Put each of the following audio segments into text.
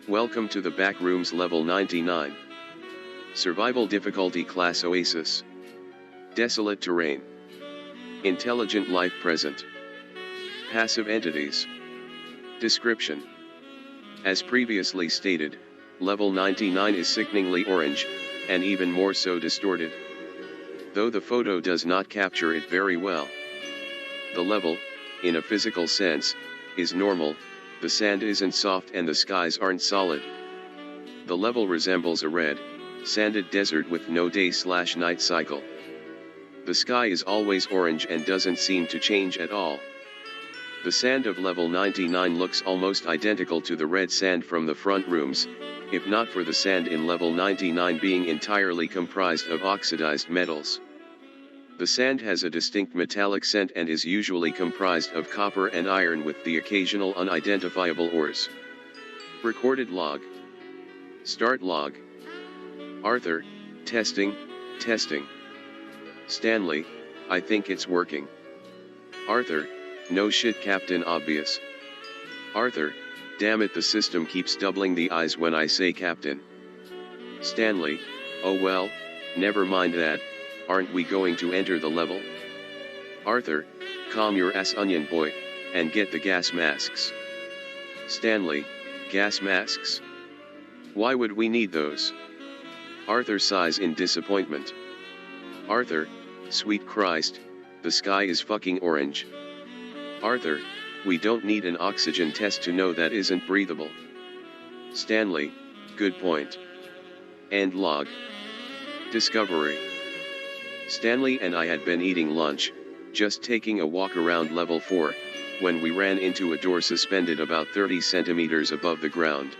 Welcome to the Backrooms level 99. Survival difficulty class Oasis. Desolate terrain. Intelligent life present. Passive entities. Description. As previously stated, level 99 is sickeningly orange, and even more so distorted. Though the photo does not capture it very well. The level, in a physical sense, is normal. The sand isn't soft and the skies aren't solid. The level resembles a red, sanded desert with no day/night cycle. The sky is always orange and doesn't seem to change at all. The sand of level 99 looks almost identical to the red sand from the front rooms, if not for the sand in level 99 being entirely comprised of oxidized metals. The sand has a distinct metallic scent and is usually comprised of copper and iron with the occasional unidentifiable ores. Recorded log. Start log. Arthur, testing. Stanley, I think it's working. Arthur, no shit Captain Obvious. Arthur, damn it, the system keeps doubling the eyes when I say Captain. Stanley, oh well, never mind that. Aren't we going to enter the level? Arthur, calm your ass onion boy, and get the gas masks. Stanley, gas masks? Why would we need those? Arthur sighs in disappointment. Arthur, sweet Christ, the sky is fucking orange. Arthur, we don't need an oxygen test to know that isn't breathable. Stanley, good point. End log. Discovery. Stanley and I had been eating lunch, just taking a walk around level 4, when we ran into a door suspended about 30 centimeters above the ground.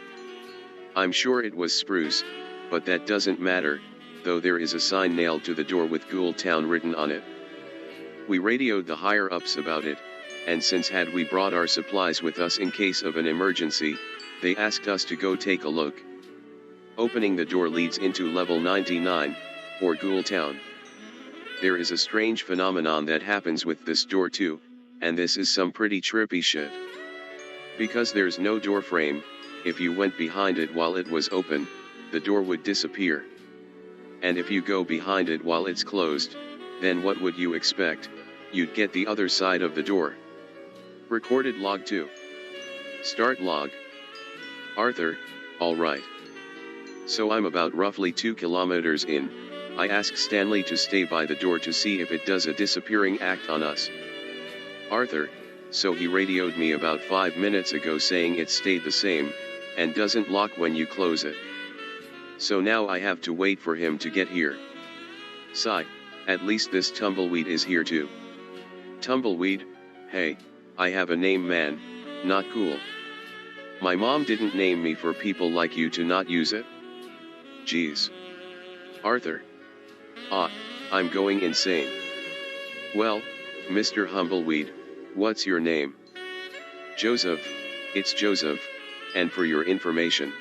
I'm sure it was spruce, but that doesn't matter, though there is a sign nailed to the door with Ghoul Town written on it. We radioed the higher-ups about it, and since had we brought our supplies with us in case of an emergency, they asked us to go take a look. Opening the door leads into level 99, or Ghoul Town. There is a strange phenomenon that happens with this door too, and this is some pretty trippy shit. Because there's no door frame, if you went behind it while it was open, the door would disappear. And if you go behind it while it's closed, then what would you expect? You'd get the other side of the door. Recorded log 2. Start log. Arthur, alright. So I'm about roughly 2 kilometers in. I ask Stanley to stay by the door to see if it does a disappearing act on us. Arthur, so he radioed me about 5 minutes ago saying it stayed the same, and doesn't lock when you close it. So now I have to wait for him to get here. Sigh, at least this tumbleweed is here too. Tumbleweed, hey, I have a name man, not cool. My mom didn't name me for people like you to not use it. Jeez. Arthur. I'm going insane. Well, Mr. Humbleweed, what's your name? Joseph, it's Joseph, and for your information,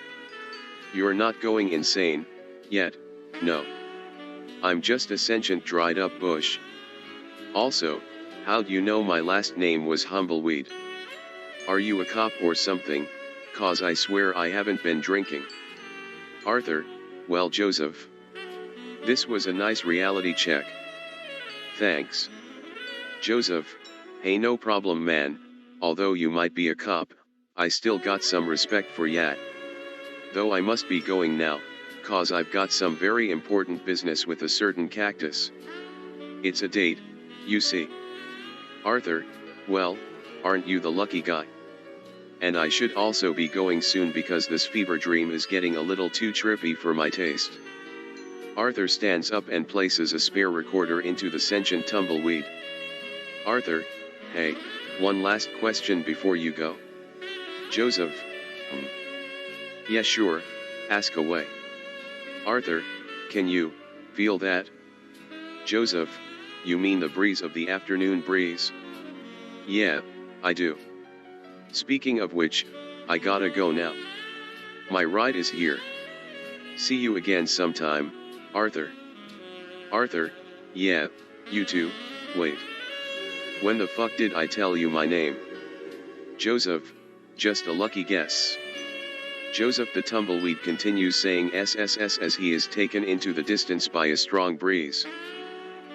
you're not going insane, yet, no. I'm just a sentient dried up bush. Also, how'd you know my last name was Humbleweed? Are you a cop or something, 'cause I swear I haven't been drinking. Arthur, well Joseph. This was a nice reality check. Thanks. Joseph, hey no problem man, although you might be a cop, I still got some respect for ya. Though I must be going now, 'cause I've got some very important business with a certain cactus. It's a date, you see. Arthur, well, aren't you the lucky guy? And I should also be going soon because this fever dream is getting a little too trippy for my taste. Arthur stands up and places a spare recorder into the sentient tumbleweed. Arthur, hey, one last question before you go. Joseph, yeah sure, ask away. Arthur, can you feel that? Joseph, you mean the breeze of the afternoon breeze? Yeah, I do. Speaking of which, I gotta go now. My ride is here. See you again sometime, Arthur. Arthur, yeah, you too, wait. When the fuck did I tell you my name? Joseph, just a lucky guess. Joseph the tumbleweed continues saying SSS as he is taken into the distance by a strong breeze.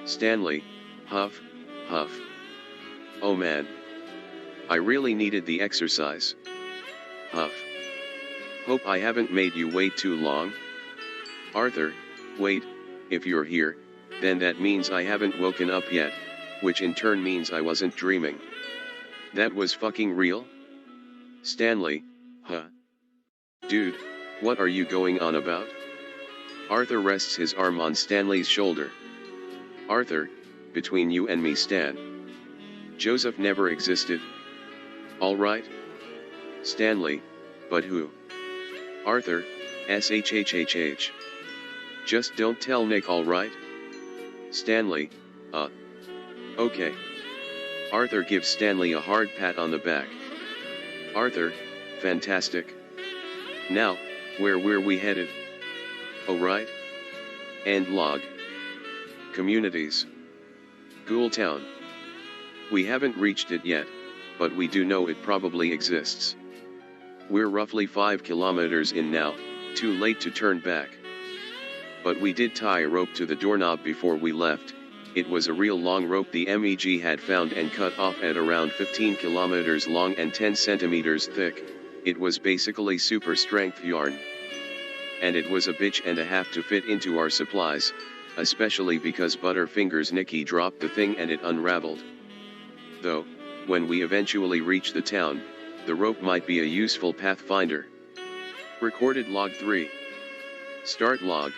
Stanley, huff, huff. Oh man. I really needed the exercise. Huff. Hope I haven't made you wait too long. Arthur, wait, if you're here, then that means I haven't woken up yet, which in turn means I wasn't dreaming. That was fucking real? Stanley, huh? Dude, what are you going on about? Arthur rests his arm on Stanley's shoulder. Arthur, between you and me, Stan. Joseph never existed. All right? Stanley, but who? Arthur, SHHHH. Just don't tell Nick, all right? Stanley, okay. Arthur gives Stanley a hard pat on the back. Arthur, fantastic. Now, where were we headed? Oh right. End log. Communities. Ghoultown. We haven't reached it yet, but we do know it probably exists. We're roughly 5 kilometers in now, too late to turn back. But we did tie a rope to the doorknob before we left. It was a real long rope the MEG had found and cut off at around 15 kilometers long and 10 centimeters thick. It was basically super strength yarn. And it was a bitch and a half to fit into our supplies, especially because Butterfingers Nicky dropped the thing and it unraveled. Though, when we eventually reach the town, the rope might be a useful pathfinder. Recorded log 3. Start log.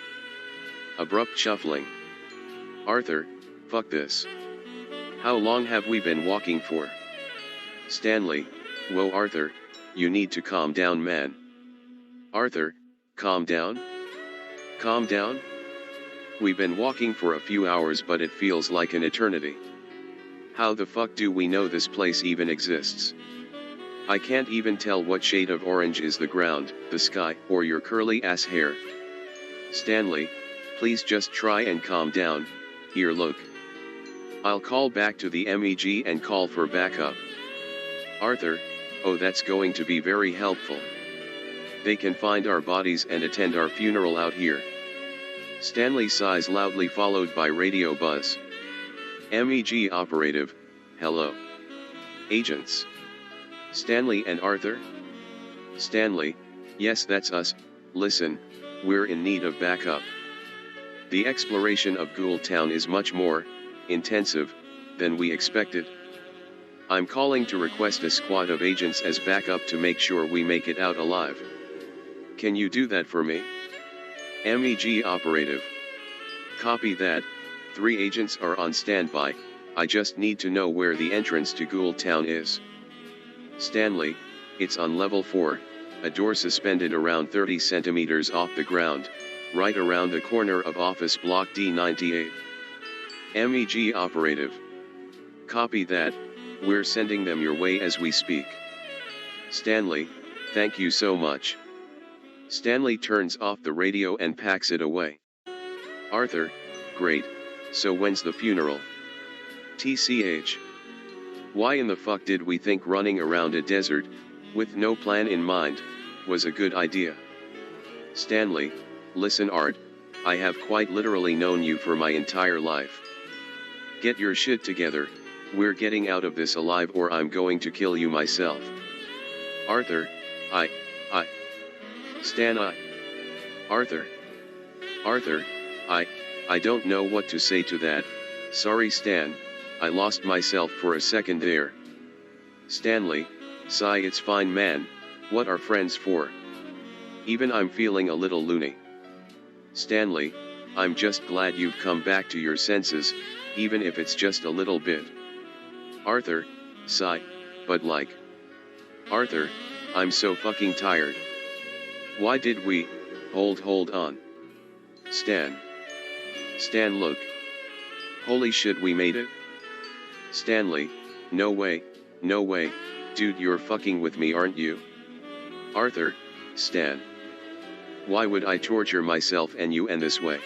Abrupt shuffling. Arthur, fuck this. How long have we been walking for? Stanley, whoa Arthur, you need to calm down man. Arthur, calm down? Calm down? We've been walking for a few hours but it feels like an eternity. How the fuck do we know this place even exists? I can't even tell what shade of orange is the ground, the sky, or your curly ass hair. Stanley, please just try and calm down. Here look. I'll call back to the MEG and call for backup. Arthur, oh that's going to be very helpful. They can find our bodies and attend our funeral out here. Stanley sighs loudly followed by radio buzz. MEG operative, hello. Agents. Stanley and Arthur? Stanley, yes that's us, listen, we're in need of backup. The exploration of Ghoultown is much more intensive than we expected. I'm calling to request a squad of agents as backup to make sure we make it out alive. Can you do that for me? MEG operative. Copy that, 3 agents are on standby, I just need to know where the entrance to Ghoultown is. Stanley, it's on level 4, a door suspended around 30 centimeters off the ground, right around the corner of office block D98. MEG operative. Copy that, we're sending them your way as we speak. Stanley, thank you so much. Stanley turns off the radio and packs it away. Arthur, great, so when's the funeral? TCH. Why in the fuck did we think running around a desert, with no plan in mind, was a good idea? Stanley, listen Art, I have quite literally known you for my entire life. Get your shit together, we're getting out of this alive or I'm going to kill you myself. Arthur, Stan Arthur, I don't know what to say to that, sorry Stan, I lost myself for a second there. Stanley, sigh it's fine man, what are friends for? Even I'm feeling a little loony. Stanley, I'm just glad you've come back to your senses, even if it's just a little bit. Arthur, sigh, but like. Arthur, I'm so fucking tired. Why did we, hold on. Stan, look. Holy shit we made it? Stanley, no way, dude you're fucking with me aren't you? Arthur, Stan. Why would I torture myself and you in this way?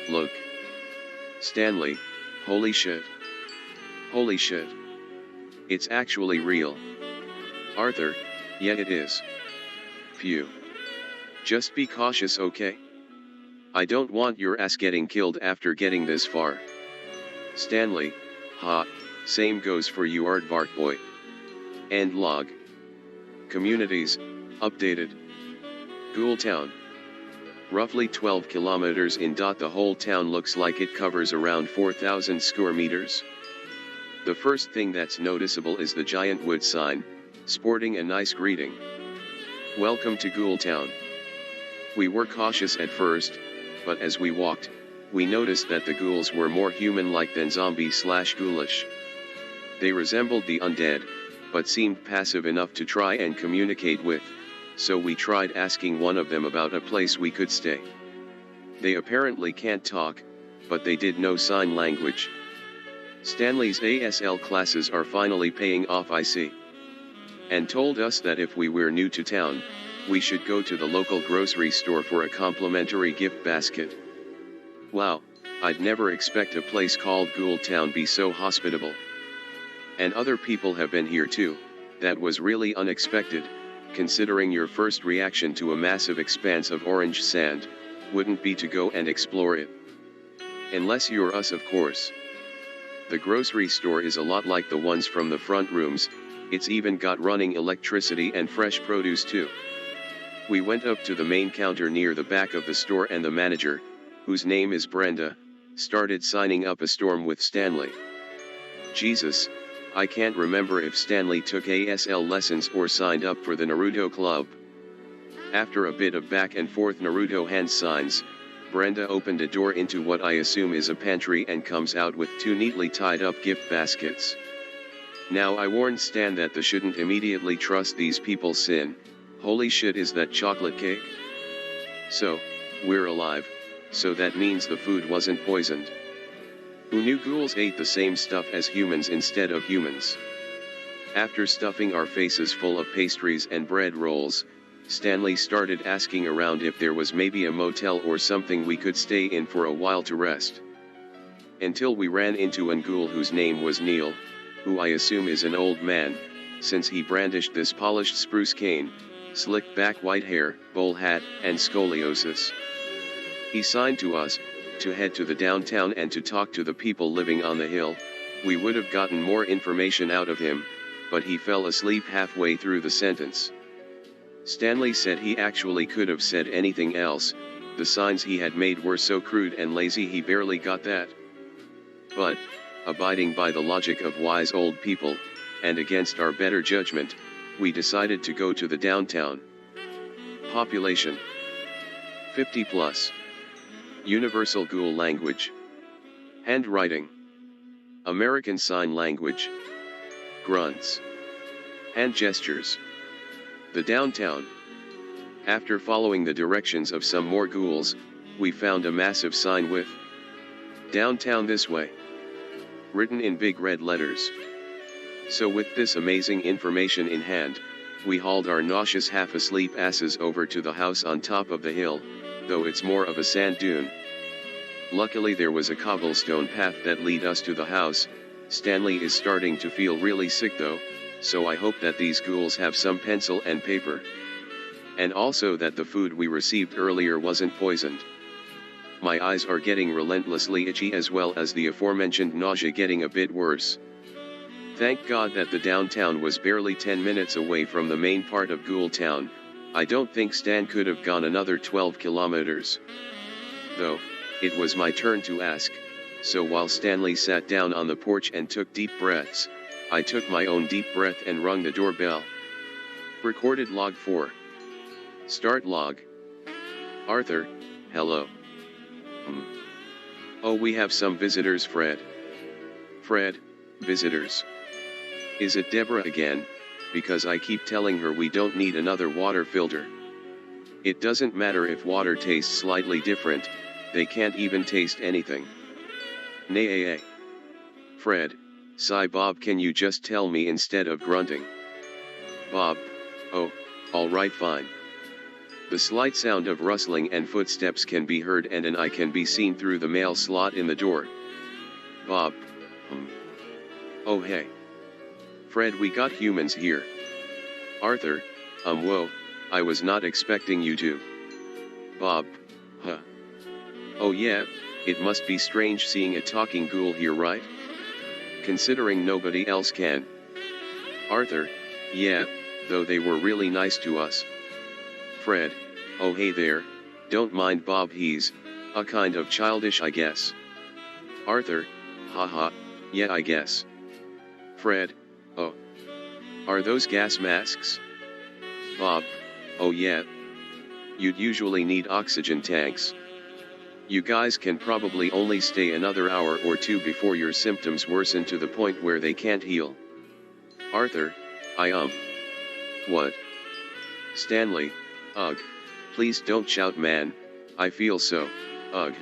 Look. Stanley, holy shit. It's actually real. Arthur, yeah it is. Phew. Just be cautious, okay? I don't want your ass getting killed after getting this far. Stanley, ha, same goes for you aardvark boy. End log. Communities, updated. Ghoul Town. Roughly 12 kilometers in. The whole town looks like it covers around 4,000 square meters. The first thing that's noticeable is the giant wood sign, sporting a nice greeting. Welcome to Ghoul Town. We were cautious at first, but as we walked, we noticed that the ghouls were more human-like than zombie/ghoulish. They resembled the undead, but seemed passive enough to try and communicate with, so we tried asking one of them about a place we could stay. They apparently can't talk, but they did know sign language. Stanley's ASL classes are finally paying off, I see. And told us that if we were new to town, we should go to the local grocery store for a complimentary gift basket. Wow, I'd never expect a place called Ghoul Town be so hospitable. And other people have been here too. That was really unexpected, considering your first reaction to a massive expanse of orange sand wouldn't be to go and explore it. Unless you're us, of course. The grocery store is a lot like the ones from the front rooms. It's even got running electricity and fresh produce too. We went up to the main counter near the back of the store, and the manager, whose name is Brenda, started signing up a storm with Stanley. Jesus, I can't remember if Stanley took ASL lessons or signed up for the Naruto club. After a bit of back and forth Naruto hand signs, Brenda opened a door into what I assume is a pantry and comes out with 2 neatly tied up gift baskets. Now I warned Stan that they shouldn't immediately trust these people's sin. Holy shit, is that chocolate cake? So, we're alive, so that means the food wasn't poisoned. Who knew ghouls ate the same stuff as humans instead of humans? After stuffing our faces full of pastries and bread rolls, Stanley started asking around if there was maybe a motel or something we could stay in for a while to rest. Until we ran into an ghoul whose name was Neil, who I assume is an old man, since he brandished this polished spruce cane, slicked back white hair, bowl hat, and scoliosis. He signed to us to head to the downtown and to talk to the people living on the hill. We would have gotten more information out of him, but he fell asleep halfway through the sentence. Stanley said he actually could have said anything else. The signs he had made were so crude and lazy he barely got that. But, abiding by the logic of wise old people, and against our better judgment, we decided to go to the downtown. Population: 50 plus. Universal Ghoul language. Handwriting: American Sign Language. Grunts. Hand gestures. The downtown. After following the directions of some more ghouls, we found a massive sign with "Downtown this way" written in big red letters. So with this amazing information in hand, we hauled our nauseous half-asleep asses over to the house on top of the hill, though it's more of a sand dune. Luckily there was a cobblestone path that lead us to the house. Stanley is starting to feel really sick though, so I hope that these ghouls have some pencil and paper. And also that the food we received earlier wasn't poisoned. My eyes are getting relentlessly itchy, as well as the aforementioned nausea getting a bit worse. Thank God that the downtown was barely 10 minutes away from the main part of Ghoul Town. I don't think Stan could have gone another 12 kilometers. Though, it was my turn to ask, so while Stanley sat down on the porch and took deep breaths, I took my own deep breath and rung the doorbell. Recorded log 4. Start log. Arthur, hello. Oh, we have some visitors, Fred. Fred, visitors. Is it Deborah again? Because I keep telling her we don't need another water filter. It doesn't matter if water tastes slightly different, they can't even taste anything. Nay. Fred, sigh Bob, can you just tell me instead of grunting? Bob, oh, alright fine. The slight sound of rustling and footsteps can be heard, and an eye can be seen through the mail slot in the door. Bob, oh hey. Fred, we got humans here. Arthur, whoa, I was not expecting you to. Bob, huh. Oh yeah, it must be strange seeing a talking ghoul here, right? Considering nobody else can. Arthur, yeah, though they were really nice to us. Fred, oh hey there, don't mind Bob, he's a kind of childish, I guess. Arthur, haha, yeah, I guess. Fred, oh, are those gas masks? Bob, oh yeah. You'd usually need oxygen tanks. You guys can probably only stay another hour or two before your symptoms worsen to the point where they can't heal. Arthur, What? Stanley, ugh. Please don't shout, man, I feel so, ugh.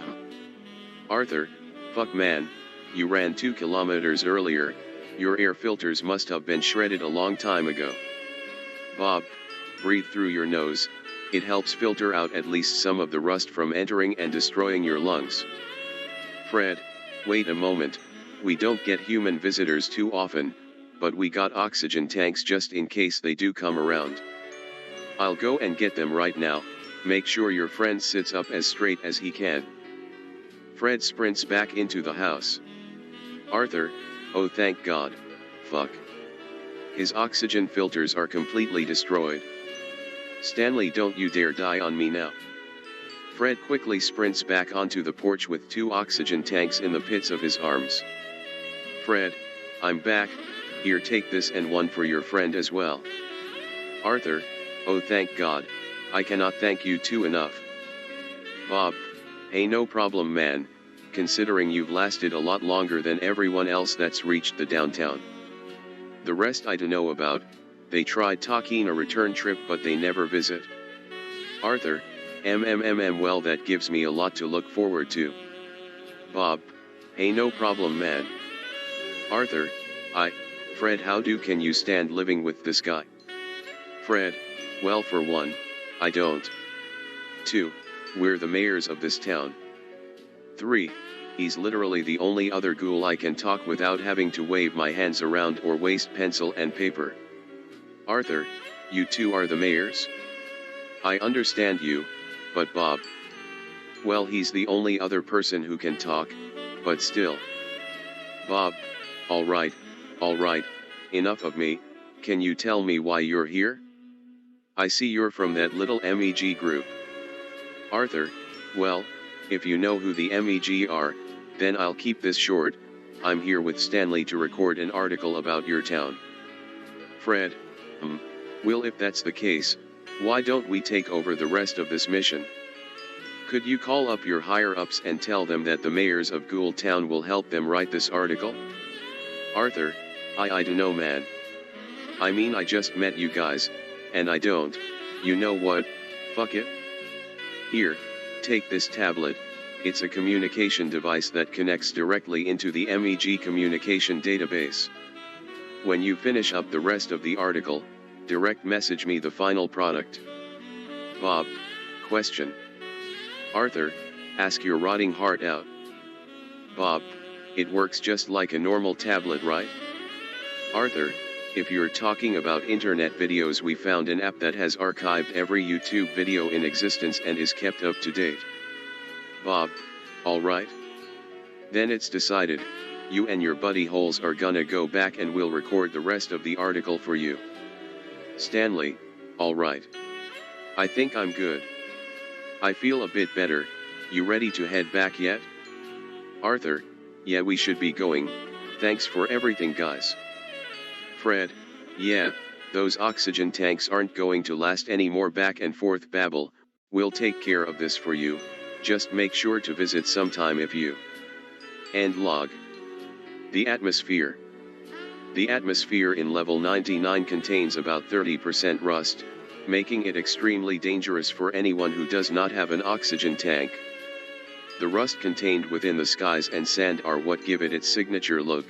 Arthur, fuck man, you ran 2 kilometers earlier, your air filters must have been shredded a long time ago. Bob, breathe through your nose, it helps filter out at least some of the rust from entering and destroying your lungs. Fred, wait a moment, we don't get human visitors too often, but we got oxygen tanks just in case they do come around. I'll go and get them right now, make sure your friend sits up as straight as he can. Fred sprints back into the house. Arthur, oh thank God, fuck. His oxygen filters are completely destroyed. Stanley, don't you dare die on me now. Fred quickly sprints back onto the porch with 2 oxygen tanks in the pits of his arms. Fred, I'm back, here take this and one for your friend as well. Arthur, oh thank God, I cannot thank you two enough. Bob, hey no problem man, considering you've lasted a lot longer than everyone else that's reached the downtown. The rest I don't know about, they tried talking a return trip but they never visit. Arthur, well that gives me a lot to look forward to. Bob, hey no problem man. Arthur, Fred, how can you stand living with this guy? Fred, well for one, I don't. 2, we're the mayors of this town. 3, he's literally the only other ghoul I can talk without having to wave my hands around or waste pencil and paper. Arthur, you two are the mayors? I understand you, but Bob. Well, he's the only other person who can talk, but still. Bob, alright, enough of me, can you tell me why you're here? I see you're from that little MEG group. Arthur, well, if you know who the MEG are, then I'll keep this short, I'm here with Stanley to record an article about your town. Fred, well if that's the case, why don't we take over the rest of this mission? Could you call up your higher-ups and tell them that the mayors of Ghoul Town will help them write this article? Arthur, I don't know man. I mean I just met you guys, and I don't, you know what, fuck it. Here, take this tablet, it's a communication device that connects directly into the MEG communication database. When you finish up the rest of the article, direct message me the final product. Bob, question. Arthur, ask your rotting heart out. Bob, it works just like a normal tablet, right? Arthur, if you're talking about internet videos, we found an app that has archived every YouTube video in existence and is kept up to date. Bob, alright. Then it's decided, you and your buddy holes are gonna go back and we'll record the rest of the article for you. Stanley, alright. I think I'm good. I feel a bit better, you ready to head back yet? Arthur, yeah we should be going, thanks for everything guys. Fred, yeah, those oxygen tanks aren't going to last any more back and forth babble, we'll take care of this for you, just make sure to visit sometime if you. End log. The atmosphere. The atmosphere in level 99 contains about 30% rust, making it extremely dangerous for anyone who does not have an oxygen tank. The rust contained within the skies and sand are what give it its signature look.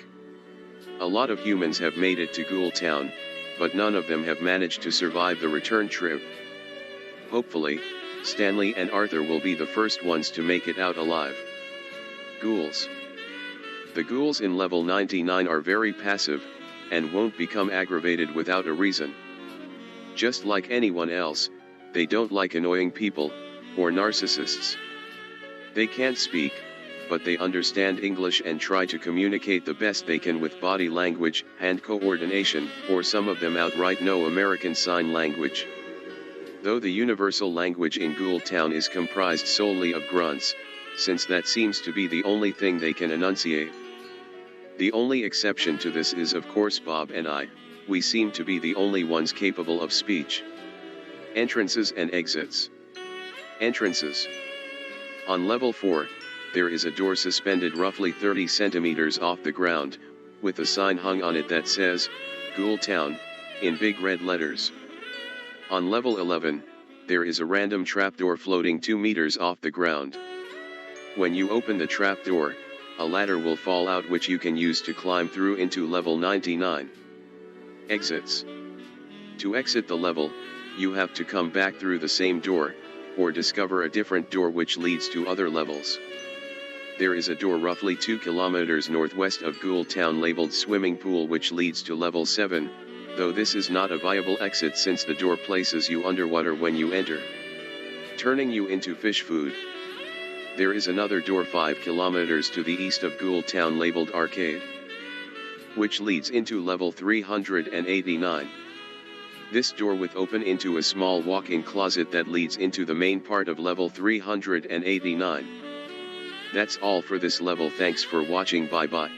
A lot of humans have made it to Ghoul Town, but none of them have managed to survive the return trip. Hopefully, Stanley and Arthur will be the first ones to make it out alive. Ghouls. The ghouls in level 99 are very passive, and won't become aggravated without a reason. Just like anyone else, they don't like annoying people, or narcissists. They can't speak, but they understand English and try to communicate the best they can with body language, hand coordination, or some of them outright know American Sign Language. Though the universal language in Ghoul Town is comprised solely of grunts, since that seems to be the only thing they can enunciate. The only exception to this is of course Bob and I. We seem to be the only ones capable of speech. Entrances and exits. Entrances. On level 4, there is a door suspended roughly 30 centimeters off the ground, with a sign hung on it that says, Ghoul Town, in big red letters. On level 11, there is a random trapdoor floating 2 meters off the ground. When you open the trapdoor, a ladder will fall out which you can use to climb through into level 99. Exits. To exit the level, you have to come back through the same door, or discover a different door which leads to other levels. There is a door roughly 2 kilometers northwest of Ghoul Town labeled Swimming Pool which leads to level 7, though this is not a viable exit since the door places you underwater when you enter, turning you into fish food. There is another door 5 kilometers to the east of Ghoul Town labeled Arcade, which leads into level 389. This door will open into a small walk-in closet that leads into the main part of level 389. That's all for this level. Thanks for watching. Bye bye.